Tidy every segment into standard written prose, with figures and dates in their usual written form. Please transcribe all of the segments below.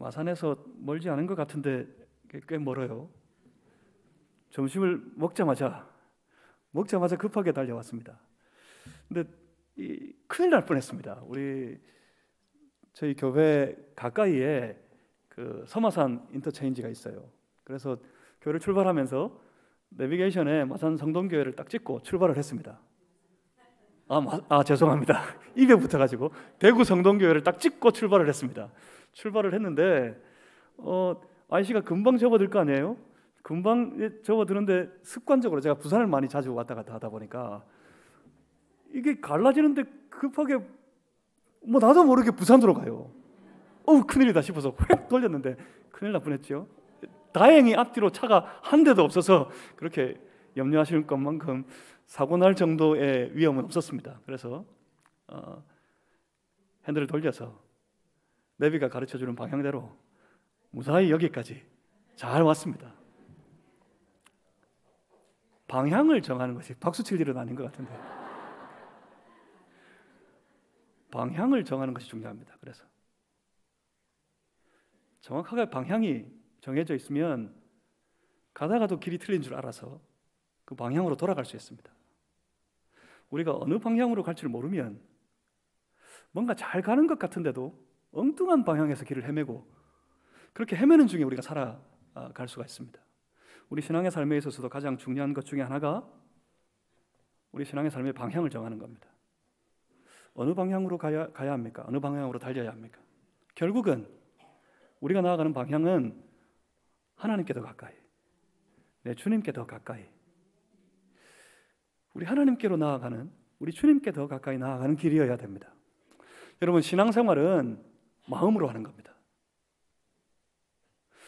마산에서 멀지 않은 것 같은데 꽤 멀어요. 점심을 먹자마자 급하게 달려왔습니다. 근데 큰일 날 뻔했습니다. 저희 교회 가까이에 그 서마산 인터체인지가 있어요. 그래서 교회를 출발하면서 내비게이션에 마산 성동교회를 딱 찍고 출발을 했습니다. 죄송합니다. 입에 붙어가지고 대구 성동교회를 딱 찍고 출발을 했습니다. 출발을 했는데 IC가 금방 접어들 거 아니에요? 금방 접어드는데 습관적으로 제가 부산을 많이 자주 왔다 갔다 하다 보니까 이게 갈라지는데 급하게 나도 모르게 부산으로 가요. 큰일이다 싶어서 휙 돌렸는데 큰일 날 뻔했죠. 다행히 앞뒤로 차가 한 대도 없어서 그렇게 염려하실 것만큼 사고 날 정도의 위험은 없었습니다. 그래서 핸들을 돌려서 내비가 가르쳐주는 방향대로 무사히 여기까지 잘 왔습니다. 방향을 정하는 것이 박수 칠 일은 아닌 것 같은데 방향을 정하는 것이 중요합니다. 그래서 정확하게 방향이 정해져 있으면 가다가도 길이 틀린 줄 알아서 그 방향으로 돌아갈 수 있습니다. 우리가 어느 방향으로 갈지를 모르면 뭔가 잘 가는 것 같은데도 엉뚱한 방향에서 길을 헤매고 그렇게 헤매는 중에 우리가 살아갈 수가 있습니다. 우리 신앙의 삶에 있어서도 가장 중요한 것 중에 하나가 우리 신앙의 삶의 방향을 정하는 겁니다. 어느 방향으로 가야 합니까? 어느 방향으로 달려야 합니까? 결국은 우리가 나아가는 방향은 하나님께 더 가까이, 내 주님께 더 가까이, 우리 하나님께로 나아가는, 우리 주님께 더 가까이 나아가는 길이어야 됩니다. 여러분, 신앙생활은 마음으로 하는 겁니다.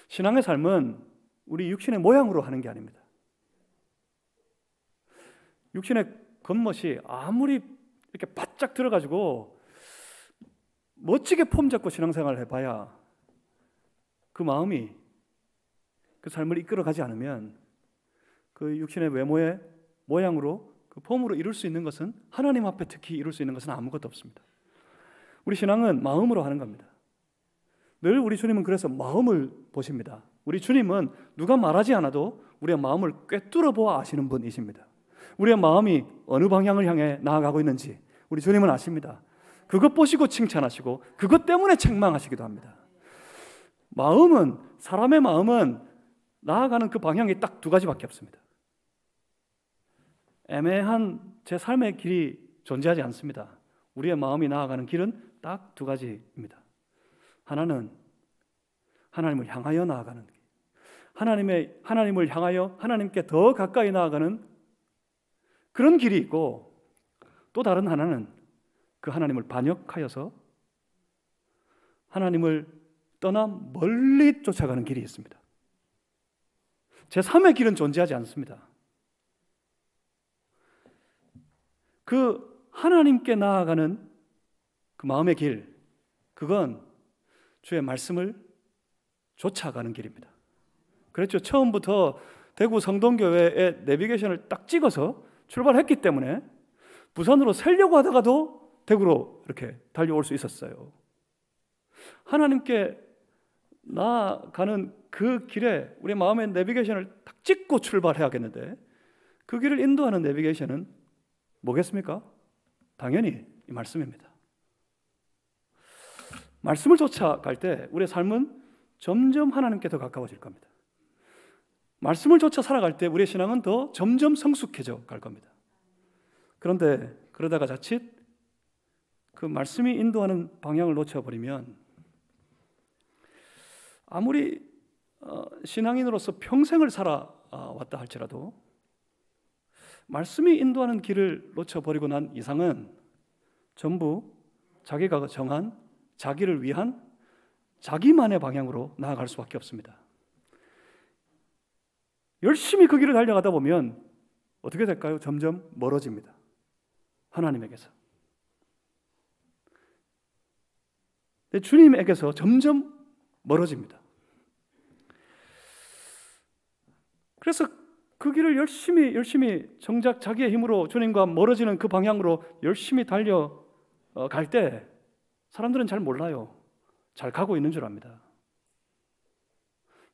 신앙의 삶은 우리 육신의 모양으로 하는 게 아닙니다. 육신의 겉멋이 아무리 이렇게 바짝 들어가지고 멋지게 폼 잡고 신앙생활을 해봐야 그 마음이 그 삶을 이끌어가지 않으면 그 육신의 외모의 모양으로 그 폼으로 이룰 수 있는 것은, 하나님 앞에 특히 이룰 수 있는 것은 아무것도 없습니다. 우리 신앙은 마음으로 하는 겁니다. 늘 우리 주님은 그래서 마음을 보십니다. 우리 주님은 누가 말하지 않아도 우리의 마음을 꿰뚫어 보아 아시는 분이십니다. 우리의 마음이 어느 방향을 향해 나아가고 있는지 우리 주님은 아십니다. 그것 보시고 칭찬하시고 그것 때문에 책망하시기도 합니다. 사람의 마음은 나아가는 그 방향이 딱 두 가지밖에 없습니다. 애매한 제 삶의 길이 존재하지 않습니다. 우리의 마음이 나아가는 길은 딱 두 가지입니다. 하나는 하나님을 향하여 나아가는 길, 하나님을 향하여 하나님께 더 가까이 나아가는 그런 길이 있고, 또 다른 하나는 그 하나님을 반역하여서 하나님을 떠나 멀리 쫓아가는 길이 있습니다. 제3의 길은 존재하지 않습니다. 그 하나님께 나아가는 그 마음의 길, 그건 주의 말씀을 쫓아가는 길입니다. 그렇죠. 처음부터 대구 성동교회의 내비게이션을 딱 찍어서 출발했기 때문에 부산으로 새려고 하다가도 대구로 이렇게 달려올 수 있었어요. 하나님께 나아가는 그 길에 우리 마음의 내비게이션을 딱 찍고 출발해야겠는데, 그 길을 인도하는 내비게이션은 뭐겠습니까? 당연히 이 말씀입니다. 말씀을 쫓아갈 때 우리의 삶은 점점 하나님께 더 가까워질 겁니다. 말씀을 쫓아 살아갈 때 우리의 신앙은 더 점점 성숙해져 갈 겁니다. 그런데 그러다가 자칫 그 말씀이 인도하는 방향을 놓쳐버리면 아무리 신앙인으로서 평생을 살아왔다 할지라도 말씀이 인도하는 길을 놓쳐버리고 난 이상은 전부 자기가 정한, 자기를 위한 자기만의 방향으로 나아갈 수밖에 없습니다. 열심히 그 길을 달려가다 보면 어떻게 될까요? 점점 멀어집니다. 하나님에게서. 주님에게서 점점 멀어집니다. 그래서 그 길을 열심히 정작 자기의 힘으로 주님과 멀어지는 그 방향으로 열심히 달려갈 때 사람들은 잘 몰라요. 잘 가고 있는 줄 압니다.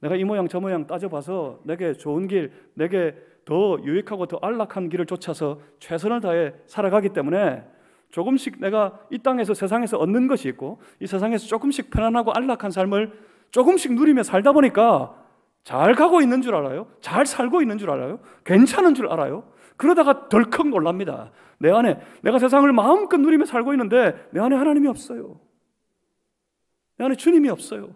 내가 이 모양 저 모양 따져봐서 내게 좋은 길, 내게 더 유익하고 더 안락한 길을 쫓아서 최선을 다해 살아가기 때문에 조금씩 내가 이 땅에서 세상에서 얻는 것이 있고 이 세상에서 조금씩 편안하고 안락한 삶을 조금씩 누리며 살다 보니까 잘 가고 있는 줄 알아요. 잘 살고 있는 줄 알아요. 괜찮은 줄 알아요. 그러다가 덜컥 놀랍니다. 내 안에 내가 세상을 마음껏 누리며 살고 있는데 내 안에 하나님이 없어요. 내 안에 주님이 없어요.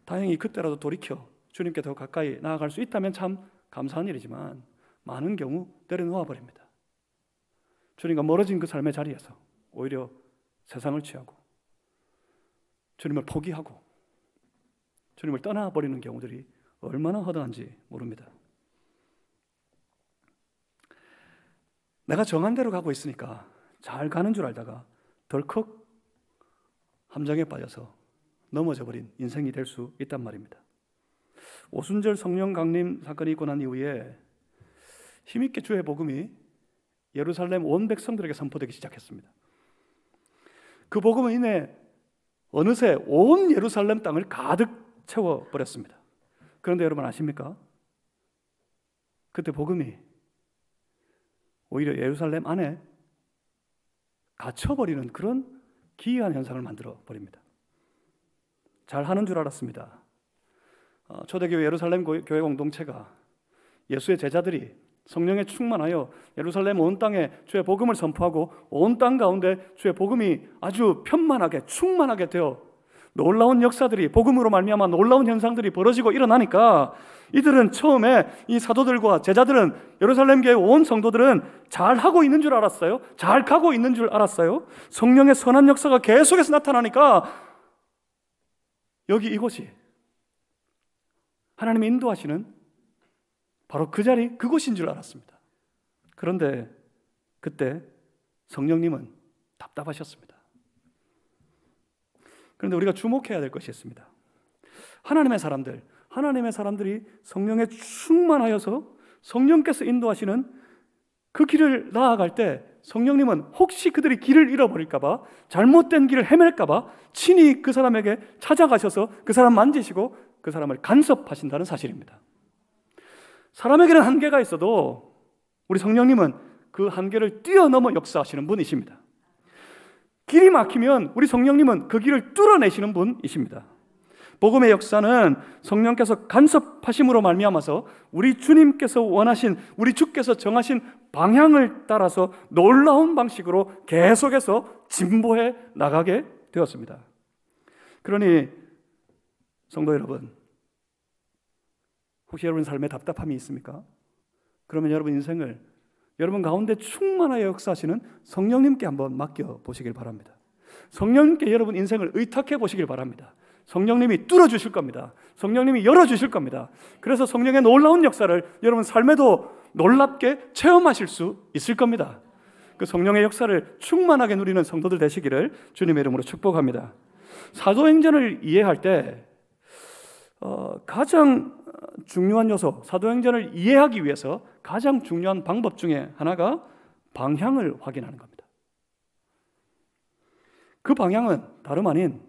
다행히 그때라도 돌이켜 주님께 더 가까이 나아갈 수 있다면 참 감사한 일이지만 많은 경우 내려놓아 버립니다. 주님과 멀어진 그 삶의 자리에서 오히려 세상을 취하고 주님을 포기하고 주님을 떠나버리는 경우들이 얼마나 허다한지 모릅니다. 내가 정한 대로 가고 있으니까 잘 가는 줄 알다가 덜컥 함정에 빠져서 넘어져 버린 인생이 될 수 있단 말입니다. 오순절 성령 강림 사건이 있고 난 이후에 힘있게 주의 복음이 예루살렘 온 백성들에게 선포되기 시작했습니다. 그 복음은 이내 어느새 온 예루살렘 땅을 가득 채워버렸습니다. 그런데 여러분 아십니까? 그때 복음이 오히려 예루살렘 안에 갇혀버리는 그런 기이한 현상을 만들어 버립니다. 잘 하는 줄 알았습니다. 초대교회 예루살렘 교회 공동체가 예수의 제자들이 성령에 충만하여 예루살렘 온 땅에 주의 복음을 선포하고 온 땅 가운데 주의 복음이 아주 편만하게 충만하게 되어 놀라운 역사들이 복음으로 말미암아 놀라운 현상들이 벌어지고 일어나니까 이들은 처음에 이 사도들과 제자들은 예루살렘 교회 온 성도들은 잘 하고 있는 줄 알았어요. 잘 가고 있는 줄 알았어요. 성령의 선한 역사가 계속해서 나타나니까 여기 이곳이 하나님이 인도하시는 바로 그 자리 그곳인 줄 알았습니다. 그런데 그때 성령님은 답답하셨습니다. 그런데 우리가 주목해야 될 것이 있습니다. 하나님의 사람들이 성령에 충만하여서 성령께서 인도하시는 그 길을 나아갈 때 성령님은 혹시 그들이 길을 잃어버릴까 봐, 잘못된 길을 헤맬까 봐 친히 그 사람에게 찾아가셔서 그 사람 만지시고 그 사람을 간섭하신다는 사실입니다. 사람에게는 한계가 있어도 우리 성령님은 그 한계를 뛰어넘어 역사하시는 분이십니다. 길이 막히면 우리 성령님은 그 길을 뚫어내시는 분이십니다. 복음의 역사는 성령께서 간섭하심으로 말미암아서 우리 주님께서 원하신, 우리 주께서 정하신 방향을 따라서 놀라운 방식으로 계속해서 진보해 나가게 되었습니다. 그러니 성도 여러분, 혹시 여러분 삶에 답답함이 있습니까? 그러면 여러분 인생을 여러분 가운데 충만하여 역사하시는 성령님께 한번 맡겨보시길 바랍니다. 성령님께 여러분 인생을 의탁해 보시길 바랍니다. 성령님이 뚫어주실 겁니다. 성령님이 열어주실 겁니다. 그래서 성령의 놀라운 역사를 여러분 삶에도 놀랍게 체험하실 수 있을 겁니다. 그 성령의 역사를 충만하게 누리는 성도들 되시기를 주님의 이름으로 축복합니다. 사도행전을 이해할 때 가장 중요한 요소, 사도행전을 이해하기 위해서 가장 중요한 방법 중에 하나가 방향을 확인하는 겁니다. 그 방향은 다름 아닌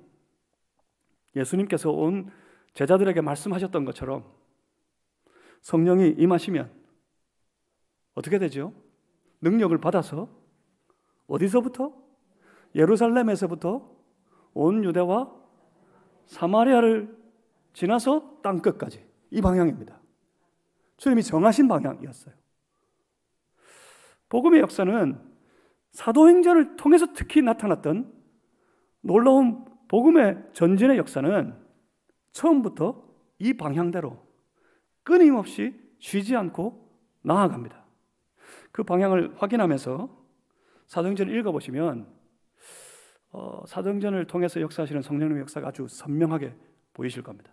예수님께서 온 제자들에게 말씀하셨던 것처럼 성령이 임하시면 어떻게 되죠? 능력을 받아서 어디서부터? 예루살렘에서부터 온 유대와 사마리아를 지나서 땅끝까지, 이 방향입니다. 주님이 정하신 방향이었어요. 복음의 역사는 사도행전을 통해서 특히 나타났던 놀라운 복음의 전진의 역사는 처음부터 이 방향대로 끊임없이 쉬지 않고 나아갑니다. 그 방향을 확인하면서 사도행전을 읽어보시면 사도행전을 통해서 역사하시는 성령님의 역사가 아주 선명하게 보이실 겁니다.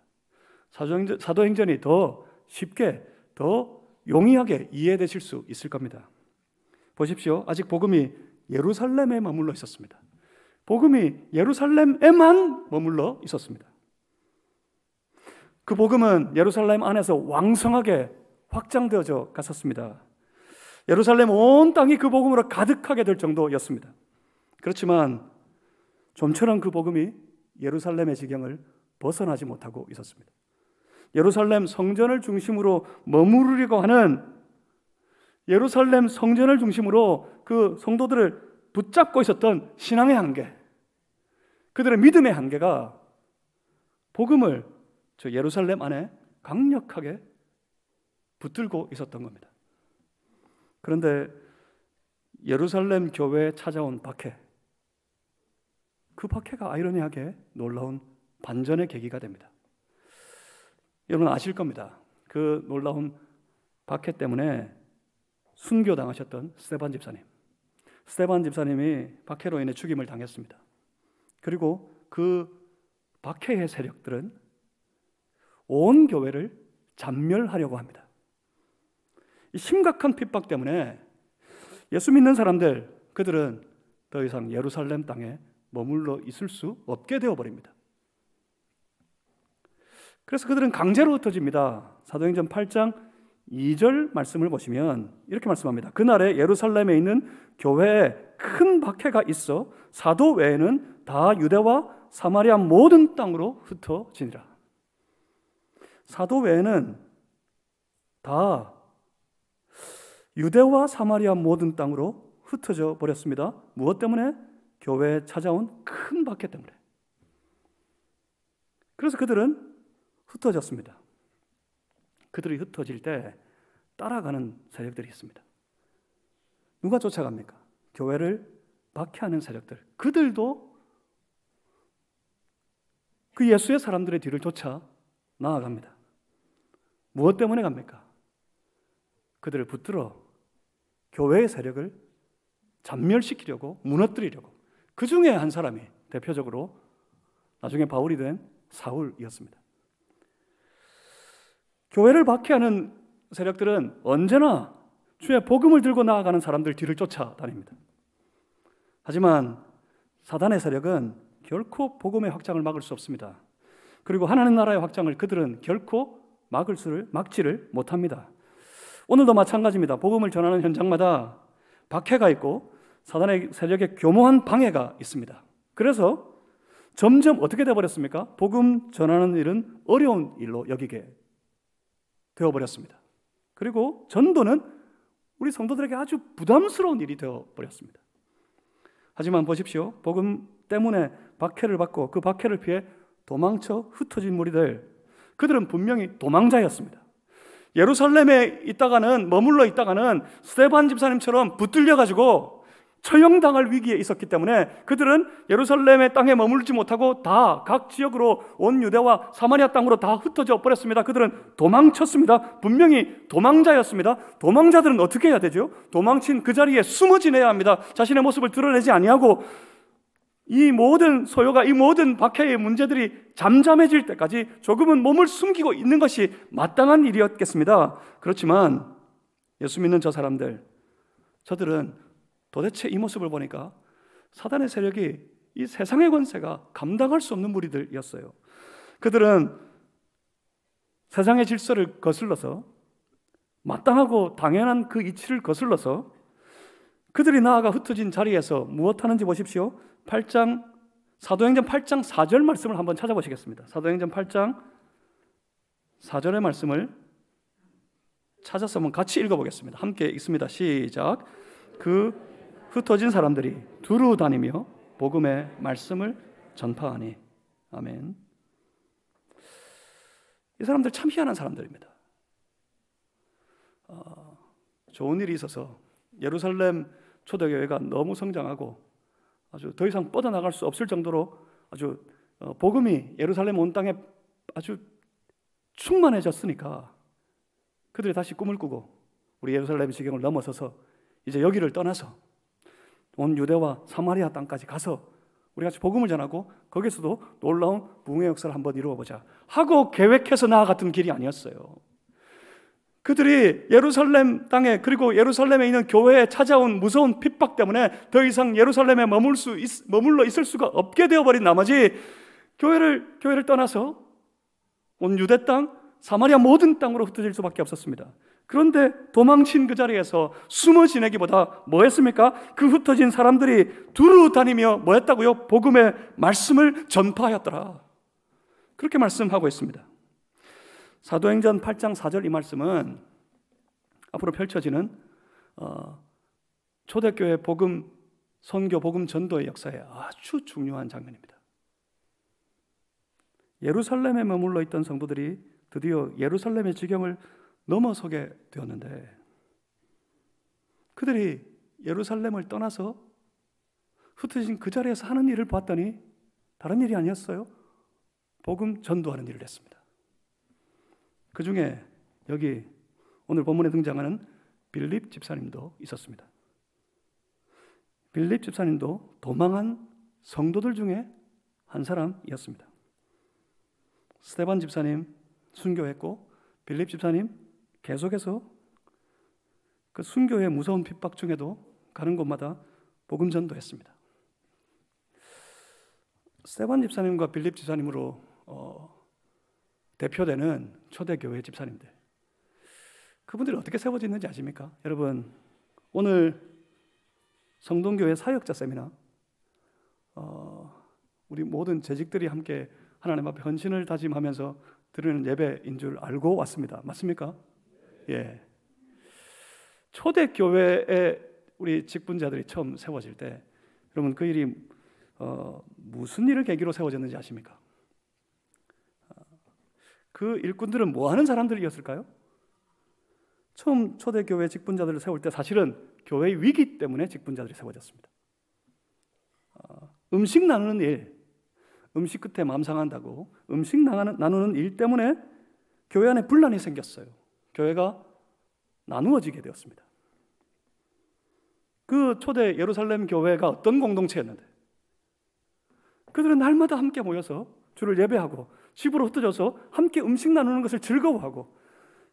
사도행전이 더 쉽게, 더 용이하게 이해되실 수 있을 겁니다. 보십시오. 아직 복음이 예루살렘에 머물러 있었습니다. 복음이 예루살렘에만 머물러 있었습니다. 그 복음은 예루살렘 안에서 왕성하게 확장되어져 갔었습니다. 예루살렘 온 땅이 그 복음으로 가득하게 될 정도였습니다. 그렇지만 좀처럼 그 복음이 예루살렘의 지경을 벗어나지 못하고 있었습니다. 예루살렘 성전을 중심으로 머무르려고 하는, 예루살렘 성전을 중심으로 그 성도들을 붙잡고 있었던 신앙의 한계, 그들의 믿음의 한계가 복음을 저 예루살렘 안에 강력하게 붙들고 있었던 겁니다. 그런데 예루살렘 교회에 찾아온 박해, 그 박해가 아이러니하게 놀라운 반전의 계기가 됩니다. 여러분 아실 겁니다. 그 놀라운 박해 때문에 순교당하셨던 스데반 집사님. 스데반 집사님이 박해로 인해 죽임을 당했습니다. 그리고 그 박해의 세력들은 온 교회를 잔멸하려고 합니다. 이 심각한 핍박 때문에 예수 믿는 사람들, 그들은 더 이상 예루살렘 땅에 머물러 있을 수 없게 되어버립니다. 그래서 그들은 강제로 흩어집니다. 사도행전 8장 2절 말씀을 보시면 이렇게 말씀합니다. 그날에 예루살렘에 있는 교회에 큰 박해가 있어 사도 외에는 다 유대와 사마리아 모든 땅으로 흩어지니라. 사도 외에는 다 유대와 사마리아 모든 땅으로 흩어져 버렸습니다. 무엇 때문에? 교회에 찾아온 큰 박해 때문에. 그래서 그들은 흩어졌습니다. 그들이 흩어질 때 따라가는 세력들이 있습니다. 누가 쫓아갑니까? 교회를 박해하는 세력들. 그들도 그 예수의 사람들의 뒤를 쫓아 나아갑니다. 무엇 때문에 갑니까? 그들을 붙들어 교회의 세력을 잔멸시키려고, 무너뜨리려고. 그 중에 한 사람이 대표적으로 나중에 바울이 된 사울이었습니다. 교회를 박해하는 세력들은 언제나 주의 복음을 들고 나아가는 사람들 뒤를 쫓아다닙니다. 하지만 사단의 세력은 결코 복음의 확장을 막을 수 없습니다. 그리고 하나님 나라의 확장을 그들은 결코 막지를 못합니다. 오늘도 마찬가지입니다. 복음을 전하는 현장마다 박해가 있고 사단의 세력의 교모한 방해가 있습니다. 그래서 점점 어떻게 되어버렸습니까? 복음 전하는 일은 어려운 일로 여기게 되어버렸습니다. 그리고 전도는 우리 성도들에게 아주 부담스러운 일이 되어버렸습니다. 하지만 보십시오. 복음 때문에 박해를 받고 그 박해를 피해 도망쳐 흩어진 무리들, 그들은 분명히 도망자였습니다. 예루살렘에 머물러 있다가는 스데반 집사님처럼 붙들려가지고 처형당할 위기에 있었기 때문에 그들은 예루살렘의 땅에 머물지 못하고 다 각 지역으로 온 유대와 사마리아 땅으로 다 흩어져 버렸습니다. 그들은 도망쳤습니다. 분명히 도망자였습니다. 도망자들은 어떻게 해야 되죠? 도망친 그 자리에 숨어 지내야 합니다. 자신의 모습을 드러내지 아니하고 이 모든 소요가, 이 모든 박해의 문제들이 잠잠해질 때까지 조금은 몸을 숨기고 있는 것이 마땅한 일이었겠습니다. 그렇지만 예수 믿는 저 사람들, 저들은 도대체 이 모습을 보니까 사단의 세력이, 이 세상의 권세가 감당할 수 없는 무리들이었어요. 그들은 세상의 질서를 거슬러서, 마땅하고 당연한 그 이치를 거슬러서 그들이 나아가 흩어진 자리에서 무엇하는지 보십시오. 사도행전 8장 4절 말씀을 한번 찾아보시겠습니다. 사도행전 8장 4절의 말씀을 찾아서 한번 같이 읽어보겠습니다. 함께 읽습니다. 시작. 그 흩어진 사람들이 두루 다니며 복음의 말씀을 전파하니. 아멘. 이 사람들 참 희한한 사람들입니다. 좋은 일이 있어서 예루살렘 초대교회가 너무 성장하고 아주 더 이상 뻗어나갈 수 없을 정도로 아주 복음이 예루살렘 온 땅에 아주 충만해졌으니까 그들이 다시 꿈을 꾸고 우리 예루살렘 지경을 넘어서서 이제 여기를 떠나서 온 유대와 사마리아 땅까지 가서 우리 같이 복음을 전하고 거기서도 놀라운 부흥의 역사를 한번 이루어보자 하고 계획해서 나아갔던 길이 아니었어요. 그들이 예루살렘 땅에, 그리고 예루살렘에 있는 교회에 찾아온 무서운 핍박 때문에 더 이상 예루살렘에 머물러 있을 수가 없게 되어버린 나머지 교회를 떠나서 온 유대 땅, 사마리아 모든 땅으로 흩어질 수밖에 없었습니다. 그런데 도망친 그 자리에서 숨어 지내기보다 뭐 했습니까? 그 흩어진 사람들이 두루 다니며 뭐 했다고요? 복음의 말씀을 전파하였더라. 그렇게 말씀하고 있습니다. 사도행전 8장 4절 이 말씀은 앞으로 펼쳐지는 초대교회 복음 선교, 복음 전도의 역사에 아주 중요한 장면입니다. 예루살렘에 머물러 있던 성도들이 드디어 예루살렘의 지경을 넘어서게 되었는데, 그들이 예루살렘을 떠나서 흩어진 그 자리에서 하는 일을 봤더니 다른 일이 아니었어요. 복음 전도하는 일을 했습니다. 그 중에 여기 오늘 본문에 등장하는 빌립 집사님도 있었습니다. 빌립 집사님도 도망한 성도들 중에 한 사람이었습니다. 스데반 집사님 순교했고, 빌립 집사님 계속해서 그 순교의 무서운 핍박 중에도 가는 곳마다 복음 전도했습니다. 스데반 집사님과 빌립 집사님으로 대표되는 초대교회 집사님들, 그분들이 어떻게 세워졌는지 아십니까? 여러분, 오늘 성동교회 사역자 세미나, 우리 모든 재직들이 함께 하나님 앞에 헌신을 다짐하면서 드리는 예배인 줄 알고 왔습니다. 맞습니까? 예. 초대교회에 우리 직분자들이 처음 세워질 때, 여러분 그 일이 무슨 일을 계기로 세워졌는지 아십니까? 그 일꾼들은 뭐 하는 사람들이었을까요? 처음 초대교회 직분자들을 세울 때 사실은 교회 위기 때문에 직분자들이 세워졌습니다. 음식 나누는 일, 음식 끝에 마음 상한다고 음식 나누는 일 때문에 교회 안에 분란이 생겼어요. 교회가 나누어지게 되었습니다. 그 초대 예루살렘 교회가 어떤 공동체였는데, 그들은 날마다 함께 모여서 주를 예배하고 집으로 흩어져서 함께 음식 나누는 것을 즐거워하고,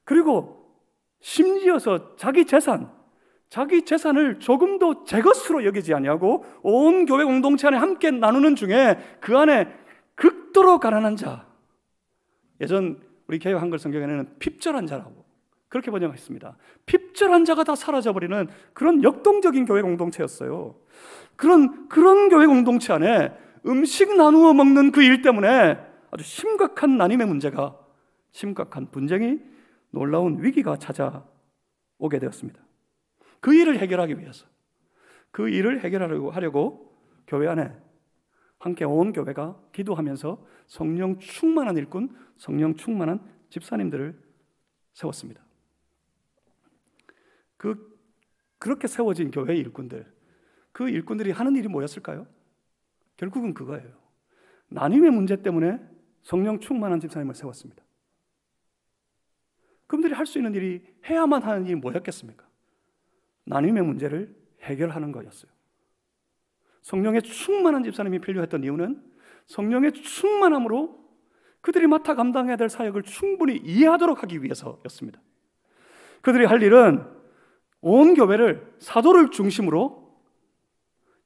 그리고 심지어서 자기 재산을 조금도 제 것으로 여기지 아니하고 온 교회 공동체 안에 함께 나누는 중에 그 안에 극도로 가난한 자, 예전 우리 개역 한글 성경에는 핍절한 자라고 그렇게 번역했습니다. 핍절한 자가 다 사라져버리는 그런 역동적인 교회 공동체였어요. 그런 교회 공동체 안에 음식 나누어 먹는 그 일 때문에 아주 심각한 나눔의 문제가, 심각한 분쟁이, 놀라운 위기가 찾아오게 되었습니다. 그 일을 해결하기 위해서, 그 일을 해결하려고 교회 안에 함께 온 교회가 기도하면서 성령 충만한 일꾼, 성령 충만한 집사님들을 세웠습니다. 그렇게 세워진 교회의 일꾼들, 그 일꾼들이 하는 일이 뭐였을까요? 결국은 그거예요. 나눔의 문제 때문에 성령 충만한 집사님을 세웠습니다. 그분들이 할 수 있는 일이, 해야만 하는 일이 뭐였겠습니까? 나눔의 문제를 해결하는 거였어요. 성령의 충만한 집사님이 필요했던 이유는 성령의 충만함으로 그들이 맡아 감당해야 될 사역을 충분히 이해하도록 하기 위해서였습니다. 그들이 할 일은 온 교회를, 사도를 중심으로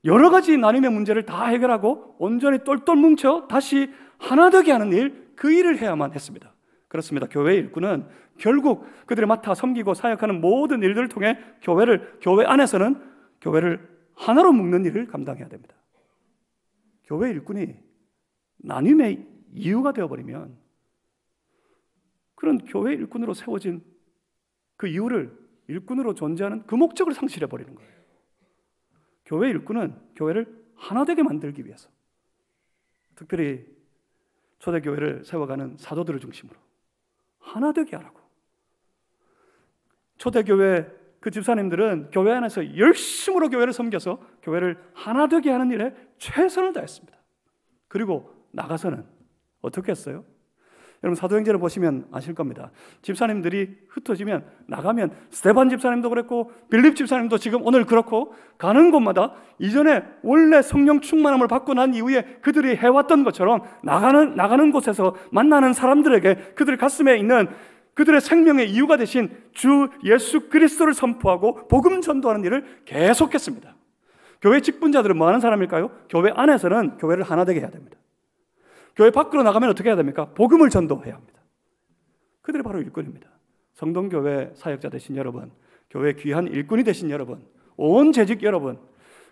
여러 가지 나눔의 문제를 다 해결하고 온전히 똘똘 뭉쳐 다시 하나 되게 하는 일, 그 일을 해야만 했습니다. 그렇습니다. 교회의 일꾼은 결국 그들이 맡아 섬기고 사역하는 모든 일들을 통해 교회 안에서는 교회를 하나로 묶는 일을 감당해야 됩니다. 교회 일꾼이 나눔의 이유가 되어버리면 그런 교회 일꾼으로 세워진 그 이유를, 일꾼으로 존재하는 그 목적을 상실해버리는 거예요. 교회 일꾼은 교회를 하나 되게 만들기 위해서, 특별히 초대교회를 세워가는 사도들을 중심으로 하나 되게 하라고, 초대교회 그 집사님들은 교회 안에서 열심으로 교회를 섬겨서 교회를 하나 되게 하는 일에 최선을 다했습니다. 그리고 나가서는 어떻게 했어요? 여러분 사도행전을 보시면 아실 겁니다. 집사님들이 흩어지면, 나가면, 스데반 집사님도 그랬고 빌립 집사님도 지금 오늘 그렇고, 가는 곳마다 이전에 원래 성령 충만함을 받고 난 이후에 그들이 해왔던 것처럼 나가는 곳에서 만나는 사람들에게 그들 가슴에 있는 그들의 생명의 이유가 되신 주 예수 그리스도를 선포하고 복음 전도하는 일을 계속했습니다. 교회 직분자들은 뭐 하는 사람일까요? 교회 안에서는 교회를 하나 되게 해야 됩니다. 교회 밖으로 나가면 어떻게 해야 됩니까? 복음을 전도해야 합니다. 그들이 바로 일꾼입니다. 성동교회 사역자 되신 여러분, 교회 귀한 일꾼이 되신 여러분, 온 재직 여러분,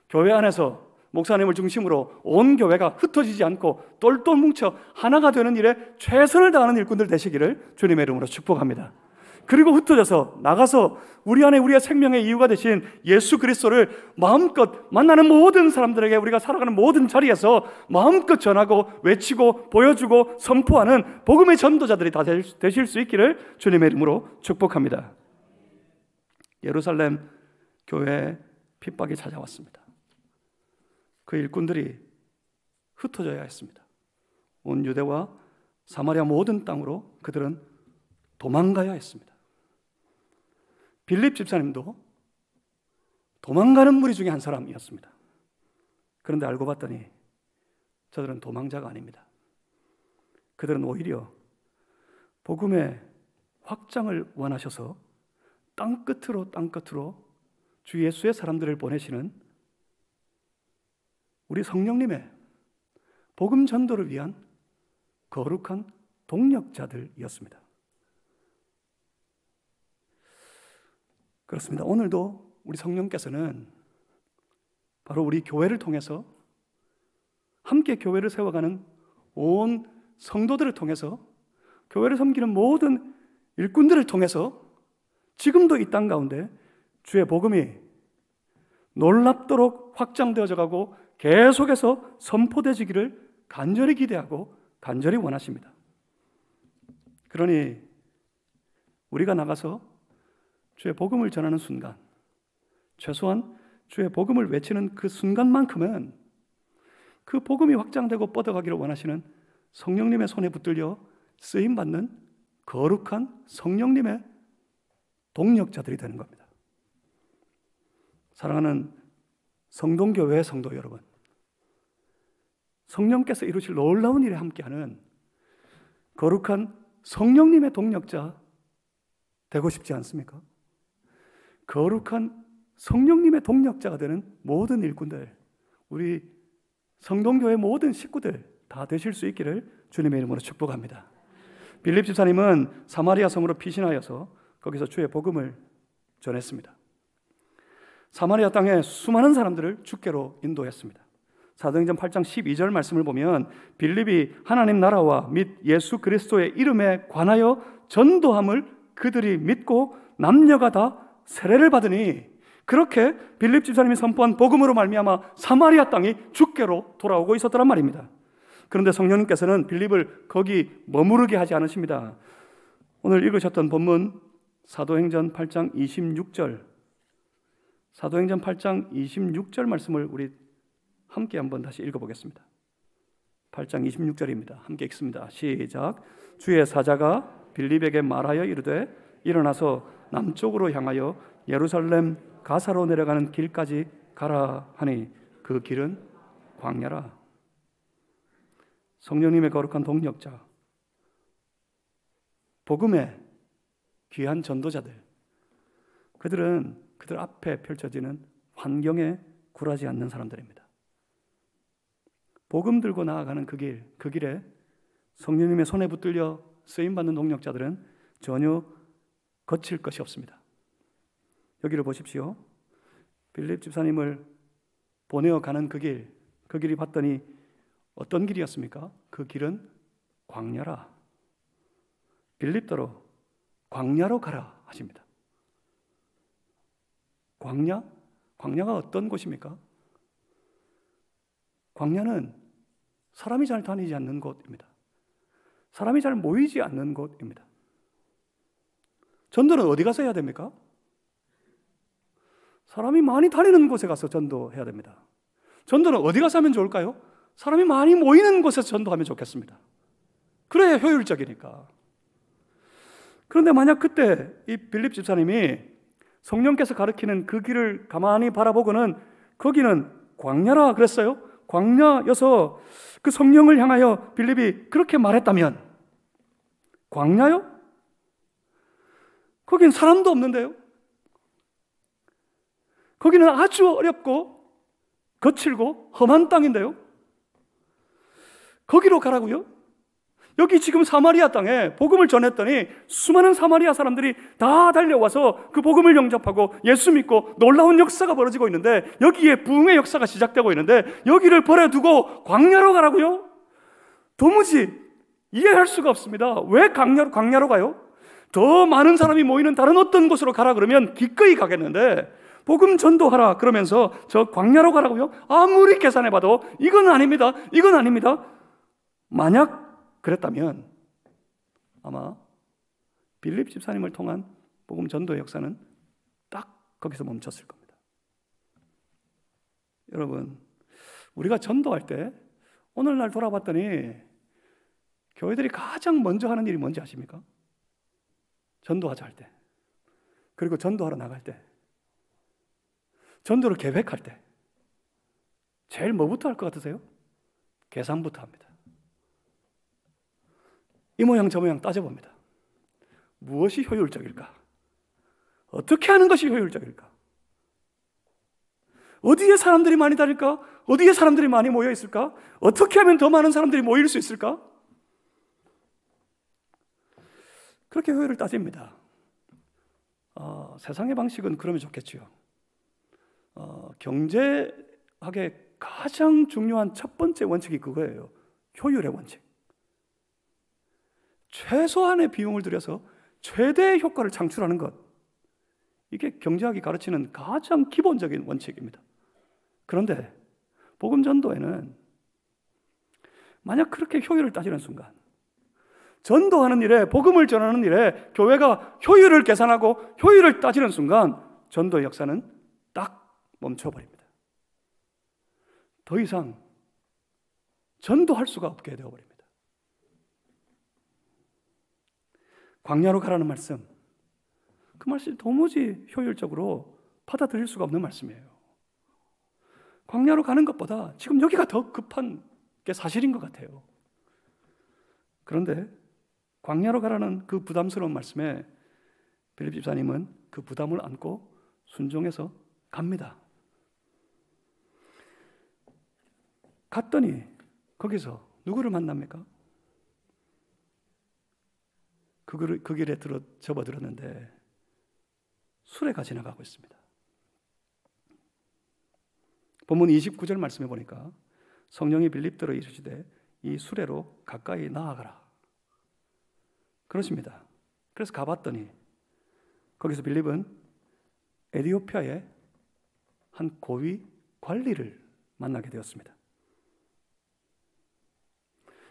교회 안에서 목사님을 중심으로 온 교회가 흩어지지 않고 똘똘 뭉쳐 하나가 되는 일에 최선을 다하는 일꾼들 되시기를 주님의 이름으로 축복합니다. 그리고 흩어져서 나가서 우리 안에 우리의 생명의 이유가 되신 예수 그리스도를 마음껏 만나는 모든 사람들에게, 우리가 살아가는 모든 자리에서 마음껏 전하고 외치고 보여주고 선포하는 복음의 전도자들이 다 되실 수 있기를 주님의 이름으로 축복합니다. 예루살렘 교회에 핍박이 찾아왔습니다. 그 일꾼들이 흩어져야 했습니다. 온 유대와 사마리아 모든 땅으로 그들은 도망가야 했습니다. 빌립 집사님도 도망가는 무리 중에 한 사람이었습니다. 그런데 알고 봤더니 저들은 도망자가 아닙니다. 그들은 오히려 복음의 확장을 원하셔서 땅끝으로 주 예수의 사람들을 보내시는 우리 성령님의 복음 전도를 위한 거룩한 동력자들이었습니다. 그렇습니다. 오늘도 우리 성령께서는 바로 우리 교회를 통해서, 함께 교회를 세워가는 온 성도들을 통해서, 교회를 섬기는 모든 일꾼들을 통해서 지금도 이 땅 가운데 주의 복음이 놀랍도록 확장되어져 가고 계속해서 선포되지기를 간절히 기대하고 간절히 원하십니다. 그러니 우리가 나가서 주의 복음을 전하는 순간, 최소한 주의 복음을 외치는 그 순간만큼은 그 복음이 확장되고 뻗어가기를 원하시는 성령님의 손에 붙들려 쓰임받는 거룩한 성령님의 동력자들이 되는 겁니다. 사랑하는 성동교회 성도 여러분, 성령께서 이루실 놀라운 일에 함께하는 거룩한 성령님의 동력자 되고 싶지 않습니까? 거룩한 성령님의 동력자가 되는 모든 일꾼들, 우리 성동교회 모든 식구들 다 되실 수 있기를 주님의 이름으로 축복합니다. 빌립 집사님은 사마리아 성으로 피신하여서 거기서 주의 복음을 전했습니다. 사마리아 땅에 수많은 사람들을 주께로 인도했습니다. 사도행전 8장 12절 말씀을 보면 빌립이 하나님 나라와 및 예수 그리스도의 이름에 관하여 전도함을 그들이 믿고 남녀가 다 세례를 받으니, 그렇게 빌립 집사님이 선포한 복음으로 말미암아 사마리아 땅이 주께로 돌아오고 있었더란 말입니다. 그런데 성령님께서는 빌립을 거기 머무르게 하지 않으십니다. 오늘 읽으셨던 본문 사도행전 8장 26절, 사도행전 8장 26절 말씀을 우리 함께 한번 다시 읽어보겠습니다. 8장 26절입니다. 함께 읽습니다. 시작. 주의 사자가 빌립에게 말하여 이르되 일어나서 남쪽으로 향하여 예루살렘 가사로 내려가는 길까지 가라 하니 그 길은 광야라. 성령님의 거룩한 동력자, 복음의 귀한 전도자들, 그들은 그들 앞에 펼쳐지는 환경에 굴하지 않는 사람들입니다. 복음 들고 나아가는 그 길에 성령님의 손에 붙들려 쓰임받는 동력자들은 전혀 거칠 것이 없습니다. 여기를 보십시오. 빌립 집사님을 보내어 가는 그 길이 봤더니 어떤 길이었습니까? 그 길은 광야라. 빌립더러 광야로 가라 하십니다. 광야? 광야가 어떤 곳입니까? 광야는 사람이 잘 다니지 않는 곳입니다. 사람이 잘 모이지 않는 곳입니다. 전도는 어디 가서 해야 됩니까? 사람이 많이 다니는 곳에 가서 전도해야 됩니다. 전도는 어디 가서 하면 좋을까요? 사람이 많이 모이는 곳에서 전도하면 좋겠습니다. 그래야 효율적이니까. 그런데 만약 그때 이 빌립 집사님이 성령께서 가르치는 그 길을 가만히 바라보고는 거기는 광야라 그랬어요. 광야여서 그 성령을 향하여 빌립이 그렇게 말했다면, 광야요? 거긴 사람도 없는데요. 거기는 아주 어렵고 거칠고 험한 땅인데요. 거기로 가라고요? 여기 지금 사마리아 땅에 복음을 전했더니 수많은 사마리아 사람들이 다 달려와서 그 복음을 영접하고 예수 믿고 놀라운 역사가 벌어지고 있는데, 여기에 부흥의 역사가 시작되고 있는데 여기를 버려두고 광야로 가라고요? 도무지 이해할 수가 없습니다. 왜 광야로 가요? 더 많은 사람이 모이는 다른 어떤 곳으로 가라 그러면 기꺼이 가겠는데, 복음 전도하라 그러면서 저 광야로 가라고요? 아무리 계산해봐도 이건 아닙니다. 이건 아닙니다. 만약 그랬다면 아마 빌립 집사님을 통한 복음 전도의 역사는 딱 거기서 멈췄을 겁니다. 여러분, 우리가 전도할 때 오늘날 돌아봤더니 교회들이 가장 먼저 하는 일이 뭔지 아십니까? 전도하자 할 때, 그리고 전도하러 나갈 때, 전도를 계획할 때 제일 뭐부터 할 것 같으세요? 계산부터 합니다. 이 모양 저 모양 따져봅니다. 무엇이 효율적일까? 어떻게 하는 것이 효율적일까? 어디에 사람들이 많이 다닐까? 어디에 사람들이 많이 모여 있을까? 어떻게 하면 더 많은 사람들이 모일 수 있을까? 그렇게 효율을 따집니다. 세상의 방식은 그러면 좋겠지요. 경제학의 가장 중요한 첫 번째 원칙이 그거예요. 효율의 원칙. 최소한의 비용을 들여서 최대의 효과를 창출하는 것. 이게 경제학이 가르치는 가장 기본적인 원칙입니다. 그런데 복음 전도에는 만약 그렇게 효율을 따지는 순간, 전도하는 일에, 복음을 전하는 일에 교회가 효율을 계산하고 효율을 따지는 순간 전도의 역사는 딱 멈춰버립니다. 더 이상 전도할 수가 없게 되어버립니다. 광야로 가라는 말씀, 그 말씀이 도무지 효율적으로 받아들일 수가 없는 말씀이에요. 광야로 가는 것보다 지금 여기가 더 급한 게 사실인 것 같아요. 그런데 광야로 가라는 그 부담스러운 말씀에 빌립 집사님은 그 부담을 안고 순종해서 갑니다. 갔더니 거기서 누구를 만납니까? 그 길에 접어들었는데 수레가 지나가고 있습니다. 본문 29절 말씀해 보니까 성령이 빌립더러 이르시되 이 수레로 가까이 나아가라 그러십니다. 그래서 가봤더니 거기서 빌립은 에티오피아의 한 고위 관리를 만나게 되었습니다.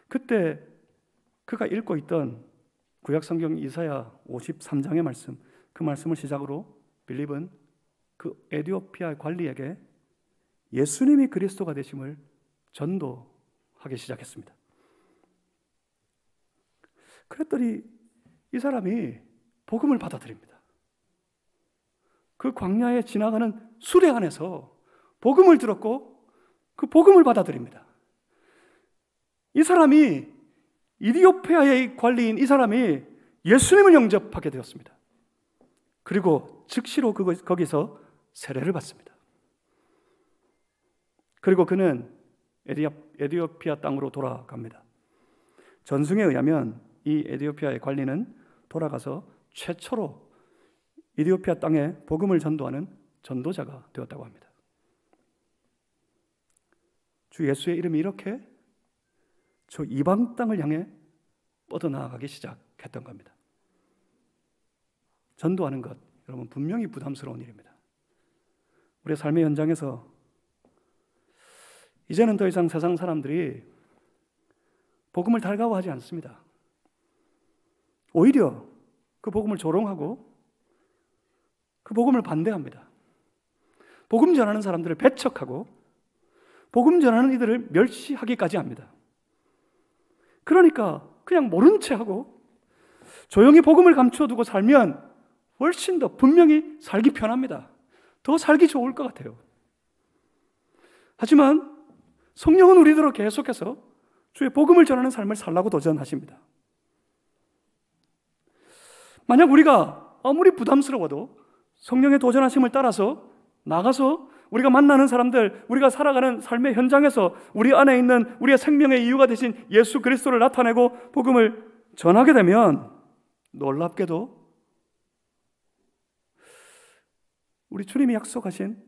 그때 그가 읽고 있던 구약성경 이사야 53장의 말씀, 그 말씀을 시작으로 빌립은 그 에티오피아 관리에게 예수님이 그리스도가 되심을 전도하기 시작했습니다. 그랬더니 이 사람이 복음을 받아들입니다. 그 광야에 지나가는 수레 안에서 복음을 들었고 그 복음을 받아들입니다. 이 사람이, 이디오피아의 관리인 이 사람이 예수님을 영접하게 되었습니다. 그리고 즉시로 거기서 세례를 받습니다. 그리고 그는 에티오피아 땅으로 돌아갑니다. 전승에 의하면 이 에티오피아의 관리는 돌아가서 최초로 에티오피아 땅에 복음을 전도하는 전도자가 되었다고 합니다. 주 예수의 이름이 이렇게 저 이방 땅을 향해 뻗어나가기 시작했던 겁니다. 전도하는 것, 여러분 분명히 부담스러운 일입니다. 우리의 삶의 현장에서 이제는 더 이상 세상 사람들이 복음을 달가워하지 않습니다. 오히려 그 복음을 조롱하고 그 복음을 반대합니다. 복음 전하는 사람들을 배척하고 복음 전하는 이들을 멸시하기까지 합니다. 그러니까 그냥 모른 채 하고 조용히 복음을 감추어두고 살면 훨씬 더 분명히 살기 편합니다. 더 살기 좋을 것 같아요. 하지만 성령은 우리들로 계속해서 주의 복음을 전하는 삶을 살라고 도전하십니다. 만약 우리가 아무리 부담스러워도 성령의 도전하심을 따라서 나가서 우리가 만나는 사람들, 우리가 살아가는 삶의 현장에서 우리 안에 있는 우리의 생명의 이유가 되신 예수 그리스도를 나타내고 복음을 전하게 되면 놀랍게도 우리 주님이 약속하신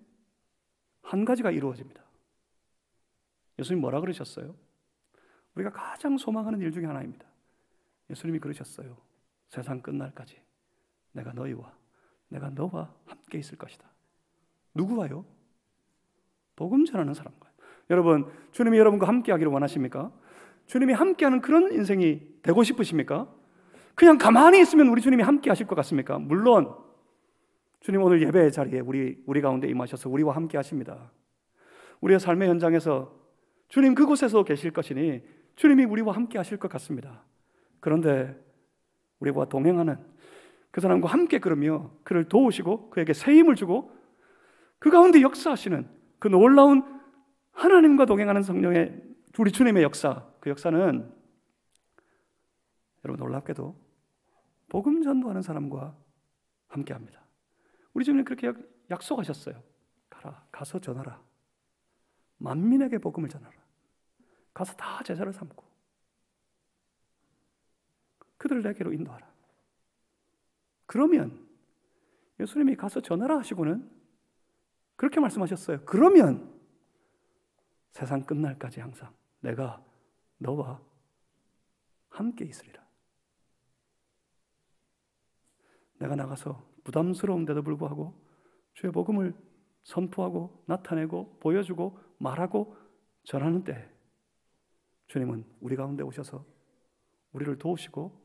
한 가지가 이루어집니다. 예수님 뭐라 그러셨어요? 우리가 가장 소망하는 일 중에 하나입니다. 예수님이 그러셨어요. 세상 끝날까지 내가 너와 함께 있을 것이다. 누구와요? 복음 전하는 사람과. 여러분, 주님이 여러분과 함께 하기를 원하십니까? 주님이 함께하는 그런 인생이 되고 싶으십니까? 그냥 가만히 있으면 우리 주님이 함께 하실 것 같습니까? 물론 주님 오늘 예배의 자리에 우리 가운데 임하셔서 우리와 함께 하십니다. 우리의 삶의 현장에서 주님 그곳에서 계실 것이니 주님이 우리와 함께 하실 것 같습니다. 그런데 우리와 동행하는 그 사람과 함께 걸으며 그를 도우시고 그에게 새 힘을 주고 그 가운데 역사하시는 그 놀라운 하나님과 동행하는 성령의 우리 주님의 역사, 그 역사는 여러분 놀랍게도 복음 전도하는 사람과 함께합니다. 우리 주님은 그렇게 약속하셨어요. 가서 전하라. 만민에게 복음을 전하라. 가서 다 제자를 삼고 그들을 내게로 인도하라. 그러면 예수님이 가서 전하라 하시고는 그렇게 말씀하셨어요. 그러면 세상 끝날까지 항상 내가 너와 함께 있으리라. 내가 나가서 부담스러운데도 불구하고 주의 복음을 선포하고 나타내고 보여주고 말하고 전하는 때 주님은 우리 가운데 오셔서 우리를 도우시고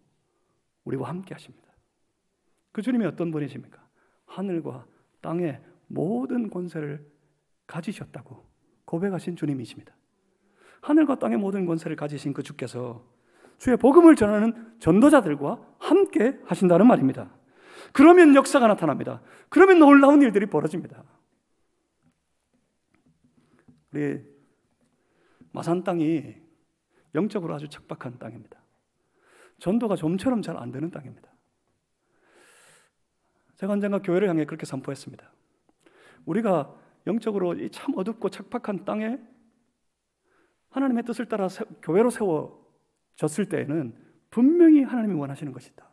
우리와 함께 하십니다. 그 주님이 어떤 분이십니까? 하늘과 땅의 모든 권세를 가지셨다고 고백하신 주님이십니다. 하늘과 땅의 모든 권세를 가지신 그 주께서 주의 복음을 전하는 전도자들과 함께 하신다는 말입니다. 그러면 역사가 나타납니다. 그러면 놀라운 일들이 벌어집니다. 우리 마산 땅이 영적으로 아주 척박한 땅입니다. 전도가 좀처럼 잘 안 되는 땅입니다. 제가 언젠가 교회를 향해 그렇게 선포했습니다. 우리가 영적으로 이 참 어둡고 척박한 땅에 하나님의 뜻을 따라 교회로 세워졌을 때에는 분명히 하나님이 원하시는 것이다.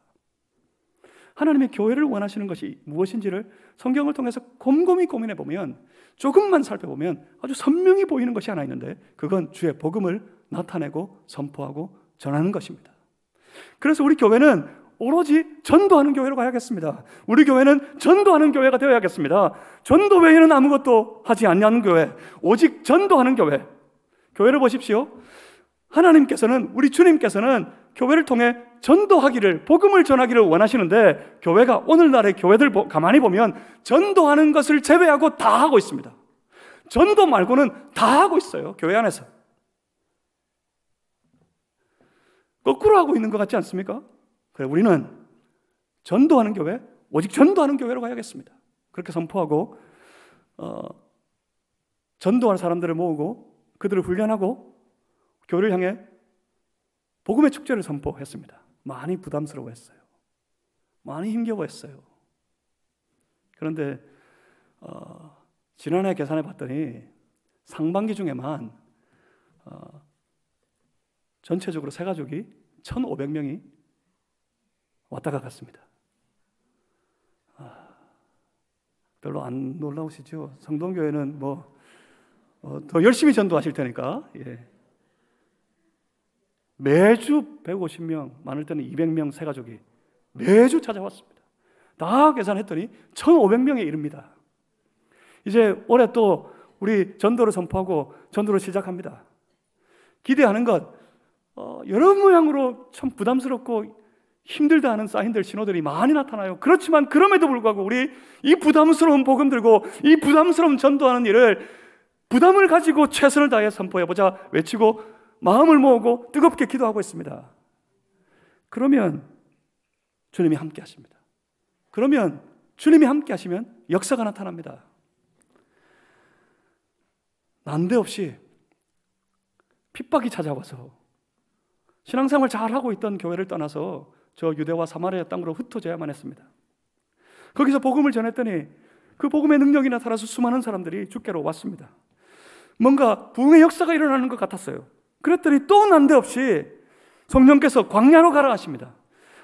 하나님의 교회를 원하시는 것이 무엇인지를 성경을 통해서 곰곰이 고민해 보면, 조금만 살펴보면 아주 선명히 보이는 것이 하나 있는데, 그건 주의 복음을 나타내고 선포하고 전하는 것입니다. 그래서 우리 교회는 오로지 전도하는 교회로 가야겠습니다. 우리 교회는 전도하는 교회가 되어야겠습니다. 전도 외에는 아무것도 하지 않는 교회, 오직 전도하는 교회. 교회를 보십시오. 하나님께서는, 우리 주님께서는 교회를 통해 전도하기를, 복음을 전하기를 원하시는데, 교회가 오늘날의 교회들 가만히 보면 전도하는 것을 제외하고 다 하고 있습니다. 전도 말고는 다 하고 있어요. 교회 안에서 거꾸로 하고 있는 것 같지 않습니까? 그래, 우리는 전도하는 교회, 오직 전도하는 교회로 가야겠습니다. 그렇게 선포하고 전도할 사람들을 모으고 그들을 훈련하고 교회를 향해 복음의 축제를 선포했습니다. 많이 부담스러워했어요. 많이 힘겨워했어요. 그런데 지난해 계산해 봤더니 상반기 중에만 전체적으로 새 가족이 1,500명이 왔다가 갔습니다. 별로 안 놀라우시죠? 성동교회는 더 열심히 전도하실 테니까. 예. 매주 150명, 많을 때는 200명 새 가족이 매주 찾아왔습니다. 다 계산했더니 1,500명에 이릅니다. 이제 올해 또 우리 전도를 선포하고 전도를 시작합니다. 기대하는 것, 여러 모양으로 참 부담스럽고 힘들다 하는 사인들, 신호들이 많이 나타나요. 그렇지만 그럼에도 불구하고 우리 이 부담스러운 복음 들고 이 부담스러운 전도하는 일을 부담을 가지고 최선을 다해 선포해보자 외치고 마음을 모으고 뜨겁게 기도하고 있습니다. 그러면 주님이 함께 하십니다. 그러면 주님이 함께 하시면 역사가 나타납니다. 난데없이 핍박이 찾아와서 신앙생활 잘하고 있던 교회를 떠나서 저 유대와 사마리아 땅으로 흩어져야만 했습니다. 거기서 복음을 전했더니 그 복음의 능력이 나타나서 수많은 사람들이 주께로 왔습니다. 뭔가 부흥의 역사가 일어나는 것 같았어요. 그랬더니 또 난데없이 성령께서 광야로 가라 하십니다.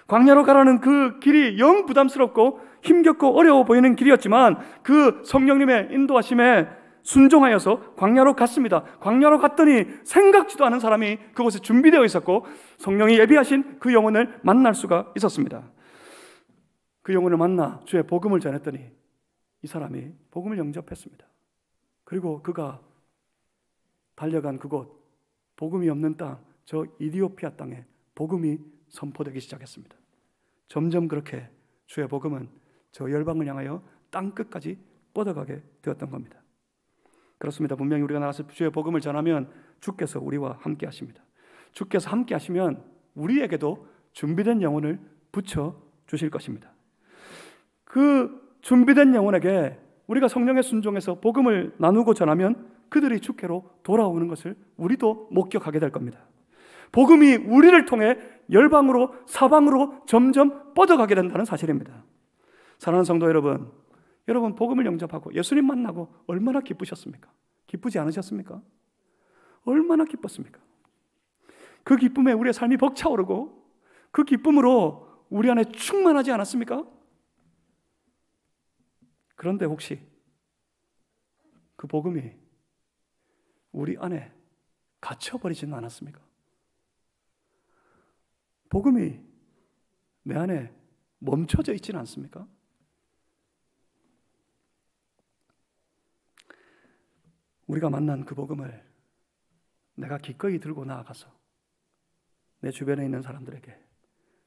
광야로 가라는 그 길이 영 부담스럽고 힘겹고 어려워 보이는 길이었지만 그 성령님의 인도하심에 순종하여서 광야로 갔습니다. 광야로 갔더니 생각지도 않은 사람이 그곳에 준비되어 있었고 성령이 예비하신 그 영혼을 만날 수가 있었습니다. 그 영혼을 만나 주의 복음을 전했더니 이 사람이 복음을 영접했습니다. 그리고 그가 달려간 그곳, 복음이 없는 땅, 저 이디오피아 땅에 복음이 선포되기 시작했습니다. 점점 그렇게 주의 복음은 저 열방을 향하여 땅끝까지 뻗어가게 되었던 겁니다. 그렇습니다. 분명히 우리가 나가서 주의 복음을 전하면 주께서 우리와 함께 하십니다. 주께서 함께 하시면 우리에게도 준비된 영혼을 붙여 주실 것입니다. 그 준비된 영혼에게 우리가 성령의 순종해서 복음을 나누고 전하면 그들이 주께로 돌아오는 것을 우리도 목격하게 될 겁니다. 복음이 우리를 통해 열방으로 사방으로 점점 뻗어가게 된다는 사실입니다. 사랑하는 성도 여러분, 여러분 복음을 영접하고 예수님 만나고 얼마나 기쁘셨습니까? 기쁘지 않으셨습니까? 얼마나 기뻤습니까? 그 기쁨에 우리의 삶이 벅차오르고 그 기쁨으로 우리 안에 충만하지 않았습니까? 그런데 혹시 그 복음이 우리 안에 갇혀버리지는 않았습니까? 복음이 내 안에 멈춰져 있지는 않습니까? 우리가 만난 그 복음을 내가 기꺼이 들고 나아가서 내 주변에 있는 사람들에게,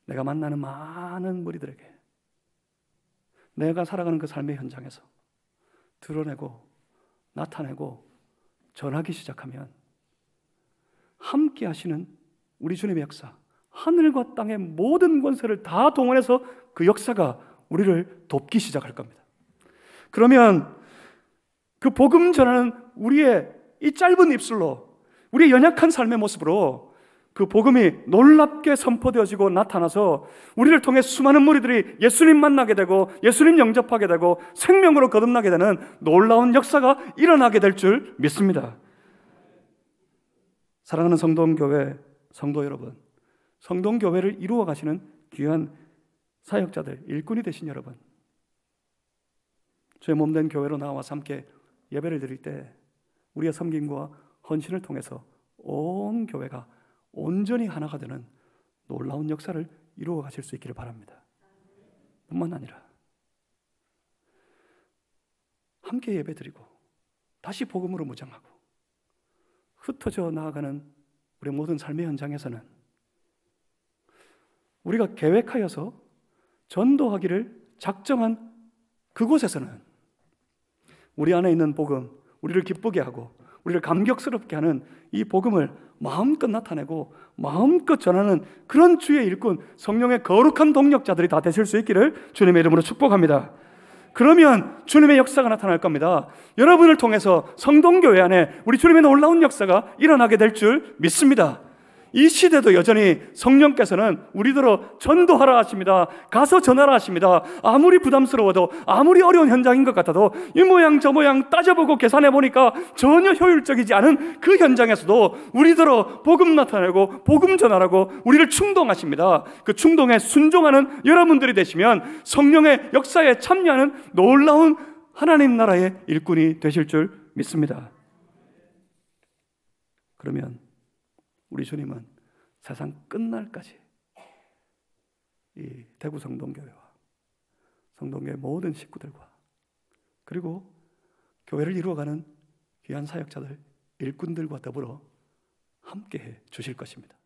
내가 만나는 많은 무리들에게, 내가 살아가는 그 삶의 현장에서 드러내고 나타내고 전하기 시작하면 함께 하시는 우리 주님의 역사, 하늘과 땅의 모든 권세를 다 동원해서 그 역사가 우리를 돕기 시작할 겁니다. 그러면 그 복음 전하는 우리의 이 짧은 입술로, 우리의 연약한 삶의 모습으로 그 복음이 놀랍게 선포되어지고 나타나서 우리를 통해 수많은 무리들이 예수님 만나게 되고 예수님 영접하게 되고 생명으로 거듭나게 되는 놀라운 역사가 일어나게 될 줄 믿습니다. 사랑하는 성동교회 성도 여러분, 성동교회를 이루어 가시는 귀한 사역자들, 일꾼이 되신 여러분, 주의 몸된 교회로 나와서 함께 예배를 드릴 때 우리의 섬김과 헌신을 통해서 온 교회가 온전히 하나가 되는 놀라운 역사를 이루어 가실 수 있기를 바랍니다. 뿐만 아니라 함께 예배드리고 다시 복음으로 무장하고 흩어져 나아가는 우리 모든 삶의 현장에서는 우리가 계획하여서 전도하기를 작정한 그곳에서는 우리 안에 있는 복음, 우리를 기쁘게 하고 우리를 감격스럽게 하는 이 복음을 마음껏 나타내고 마음껏 전하는 그런 주의 일꾼, 성령의 거룩한 동력자들이 다 되실 수 있기를 주님의 이름으로 축복합니다. 그러면 주님의 역사가 나타날 겁니다. 여러분을 통해서 성동교회 안에 우리 주님의 놀라운 역사가 일어나게 될 줄 믿습니다. 이 시대도 여전히 성령께서는 우리들로 전도하라 하십니다. 가서 전하라 하십니다. 아무리 부담스러워도, 아무리 어려운 현장인 것 같아도 이 모양 저 모양 따져보고 계산해 보니까 전혀 효율적이지 않은 그 현장에서도 우리들로 복음 나타내고 복음 전하라고 우리를 충동하십니다. 그 충동에 순종하는 여러분들이 되시면 성령의 역사에 참여하는 놀라운 하나님 나라의 일꾼이 되실 줄 믿습니다. 그러면 우리 주님은 세상 끝날까지 이 대구 성동교회와 성동교회 모든 식구들과 그리고 교회를 이루어가는 귀한 사역자들, 일꾼들과 더불어 함께해 주실 것입니다.